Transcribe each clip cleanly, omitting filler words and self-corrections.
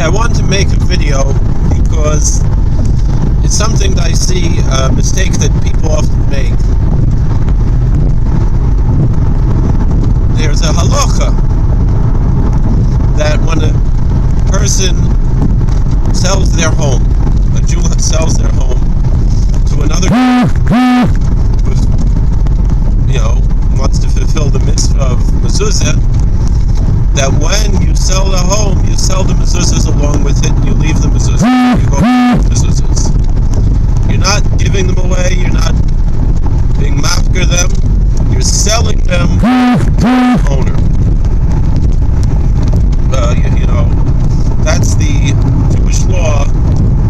I wanted to make a video because it's something that I see, a mistake that people often make. There's a halacha that when a person sells their home, a Jew sells their home to another who's, wants to fulfill the mitzvah of mezuzah, that when you sell the home, you sell the mezuzahs along with it, and you leave the mezuzahs. You go with the mezuzahs. You're not giving them away, you're not being mafker them, you're selling them to the owner. That's the Jewish law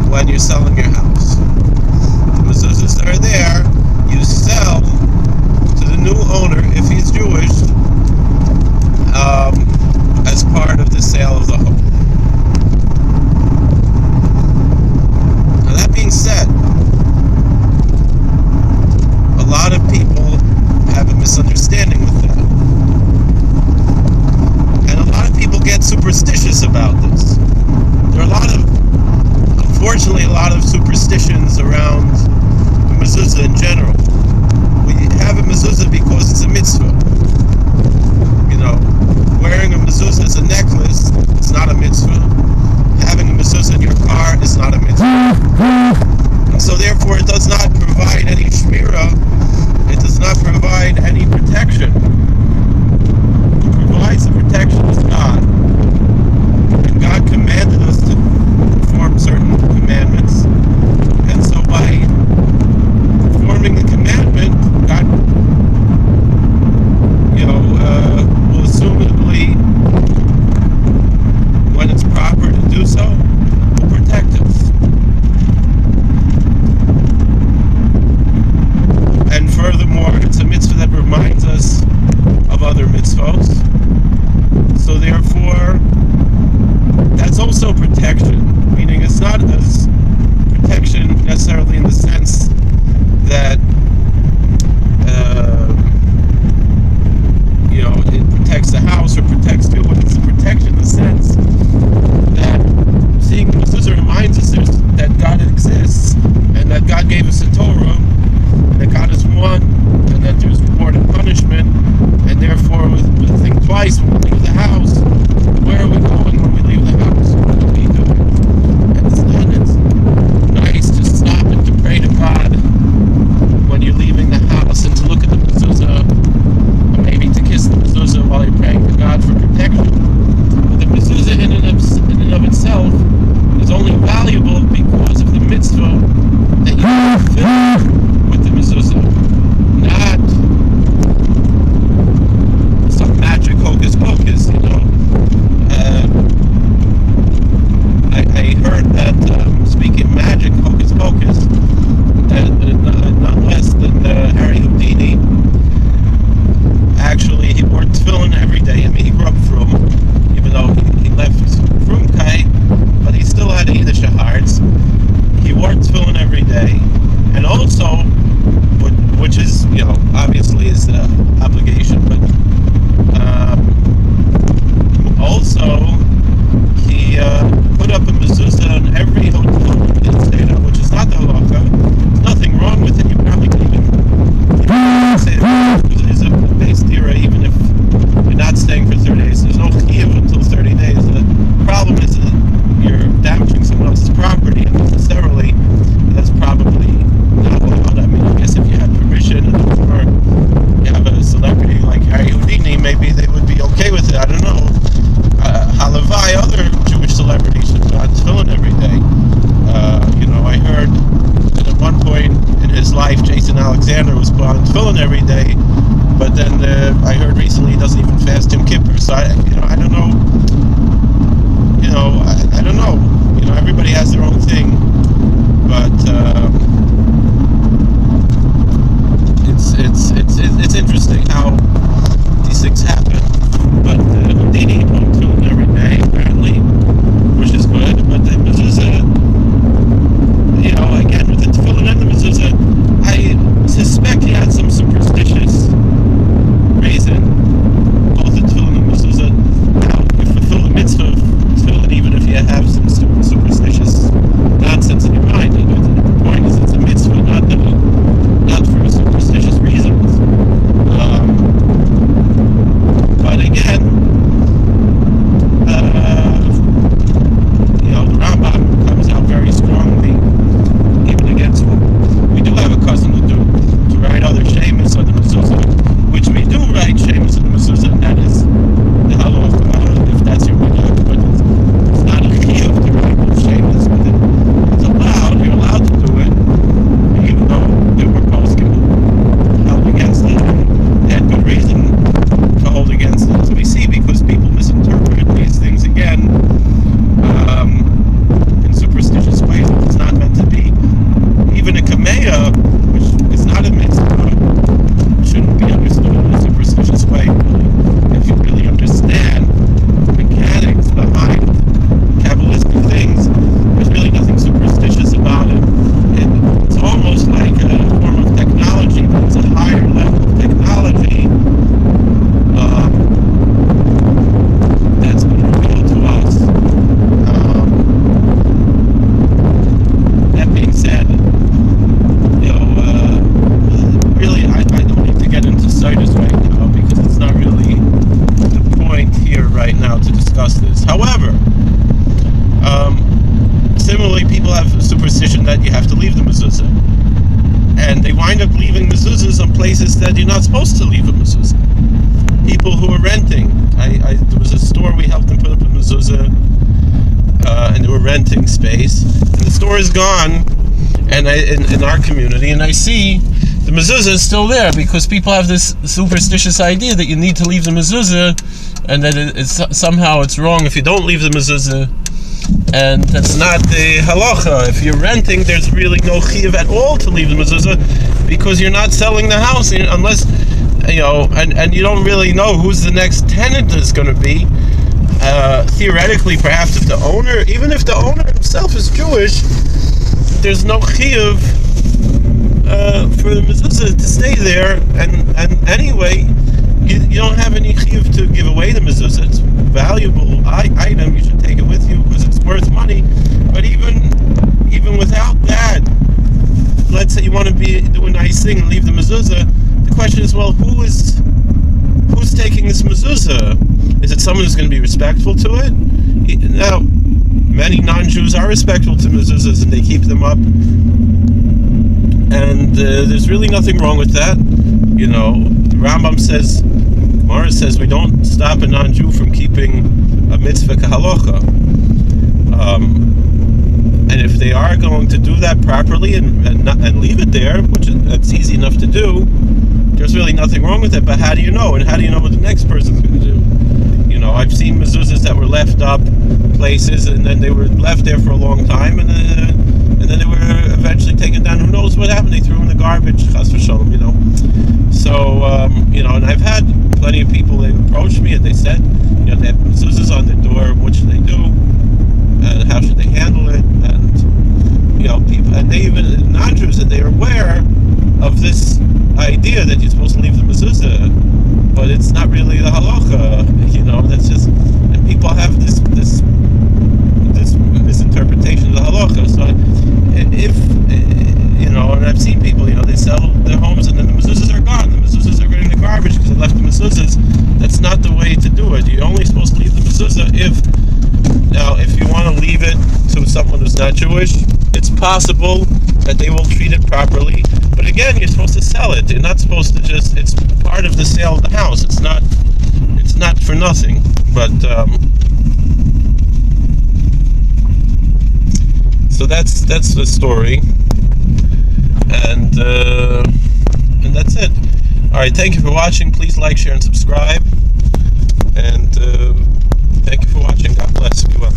when you're selling your house. The mezuzahs that are there, you sell to the new owner, if he's Jewish, as part of the sale of the home. Now that being said, a lot of people have a misunderstanding with that. And a lot of people get superstitious about this. There are unfortunately, a lot of superstitions around the mezuzah in general. We have a mezuzah because it's a mitzvah. Wearing a mezuzah as a necklace is not a mitzvah. Having a mezuzah in your car is not a mitzvah. And so therefore it does not provide any shmirah. It does not provide any protection. What provides the protection is God. And God commanded us to perform certain commandments. And so by performing the commandment, God will assumedly places that you're not supposed to leave a mezuzah. People who are renting. There was a store, we helped them put up a mezuzah, and they were renting space, and the store is gone, and in our community, and I see the mezuzah is still there because people have this superstitious idea that you need to leave the mezuzah, and that somehow it's wrong if you don't leave the mezuzah, and that's not the halacha. If you're renting, there's really no chiyuv at all to leave the mezuzah because you're not selling the house unless, and you don't really know who's the next tenant is going to be. Theoretically, perhaps even if the owner himself is Jewish, there's no chiyuv for the mezuzah to stay there, and anyway, you don't have any chiyuv to give away the mezuzah. It's a valuable item. You should take it with you because it's worth money. But even without that, let's say you want to do a nice thing and leave the mezuzah. The question is, well, who's taking this mezuzah? Is it someone who's going to be respectful to it? Now, many non-Jews are respectful to mezuzahs and they keep them up, and there's really nothing wrong with that. The Rambam says, Gemara says, we don't stop a non-Jew from keeping a mitzvah kahalocha. And if they are going to do that properly and leave it there, which it's easy enough to do, there's really nothing wrong with it. But how do you know? And how do you know what the next person's going to do? I've seen mezuzahs that were left up places, and then they were left there for a long time, and then they were eventually taken down. Who knows what happened? They threw them in the garbage. Chas v'shalom, So, and I've had plenty of people that approached me and they said, they have mezuzahs on their door. What should they do? And how should they handle it? And people, and they even non-Jews, and they are aware of this idea that you're supposed to leave the mezuzah, but it's not really the halacha. That's just, and people have this misinterpretation of the halacha. So if and I've seen people, they sell their homes and then the mezuzahs are gone. The mezuzahs are going in the garbage because they left the mezuzahs. That's not the way to do it. You're only supposed to leave the mezuzah if you want to leave it to someone who's not Jewish. It's possible that they will treat it properly, but again, you're supposed to sell it. You're not supposed to it's part of the sale of the house. It's not for nothing. But so that's the story, and that's it. All right, thank you for watching. Please like, share, and subscribe, and thank you for watching. God bless. Be well.